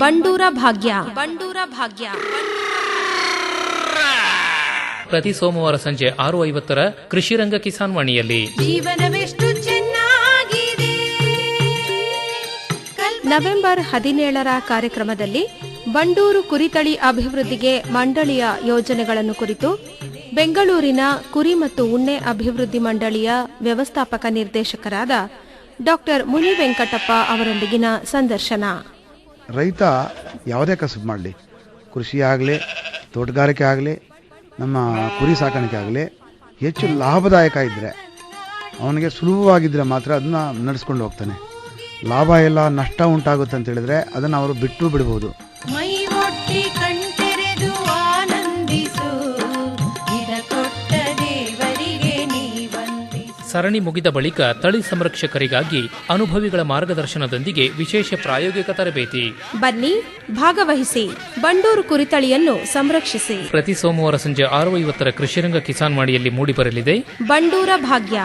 Bandura ಭಾಗ್ಯ. ಪ್ರತಿ ಸೋಮವಾರ ಸಂಜೆ 6:50 ಕೃಷಿರಂಗ ಕಿಸಾನ್ ವಾಣಿಯಲ್ಲಿ. ಜೀವನವೆಷ್ಟು ಚೆನ್ನಾಗಿದೆ. ನವೆಂಬರ್ 17ರ ಕಾರ್ಯಕ್ರಮದಲ್ಲಿ ಬಂಡೂರು ಕುರಿತಳಿ ಅಭಿವೃದ್ಧಿಗೆ ಮಂಡಳಿಯ ಯೋಜನೆಗಳನ್ನು ಕುರಿತು ಬೆಂಗಳೂರಿನ ಕುರಿ ಮತ್ತು ಉಣ್ಣೆ ಅಭಿವೃದ್ಧಿ ಮಂಡಳಿಯ ವ್ಯವಸ್ಥಾಪಕ ನಿರ್ದೇಶಕರಾದ ಡಾಕ್ಟರ್ ಮುನಿ ವೆಂಕಟಪ್ಪ ಅವರೊಂದಿಗಿನ ಸಂದರ್ಶನ. ರೈತ ಯಾವುದೇ ಕಸಬು ಮಾಡಲಿ, ಕೃಷಿ ಆಗಲಿ, ತೋಟಗಾರಿಕೆ ಆಗಲಿ, ನಮ್ಮ ಕುರಿ ಸಾಕಾಣಿಕೆ ಆಗಲಿ, ಹೆಚ್ಚು ಲಾಭದಾಯಕ ಇದ್ದರೆ, ಅವನಿಗೆ ಸುಲಭವಾಗಿದ್ದರೆ ಮಾತ್ರ ಅದನ್ನು ನಡೆಸ್ಕೊಂಡು ಹೋಗ್ತಾನೆ. ಲಾಭ ಇಲ್ಲ, ನಷ್ಟ ಉಂಟಾಗುತ್ತೆ ಅಂತ ಹೇಳಿದ್ರೆ ಅದನ್ನು ಅವರು ಬಿಟ್ಟು ಬಿಡ್ಬೋದು. ಮೈ ಒಟ್ಟಿ ಕಣ್ತೆರೆದು ಆನಂದಿಸು, ಇದ ಕೊಟ್ಟ ದೇವರಿಗೆ ನೀ ವಂದಿಸು. ಸರಣಿ ಮುಗಿದ ಬಳಿಕ ತಳಿ ಸಂರಕ್ಷಕರಿಗಾಗಿ ಅನುಭವಿಗಳ ಮಾರ್ಗದರ್ಶನದೊಂದಿಗೆ ವಿಶೇಷ ಪ್ರಾಯೋಗಿಕ ತರಬೇತಿ. ಬನ್ನಿ, ಭಾಗವಹಿಸಿ, ಬಂಡೂರು ಕುರಿತಳಿಯನ್ನು ಸಂರಕ್ಷಿಸಿ. ಪ್ರತಿ ಸೋಮವಾರ ಸಂಜೆ 6:50 ಕೃಷಿರಂಗ ಕಿಸಾನ್ ವಾಣಿಯಲ್ಲಿ ಮೂಡಿಬರಲಿದೆ ಬಂಡೂರ ಭಾಗ್ಯ.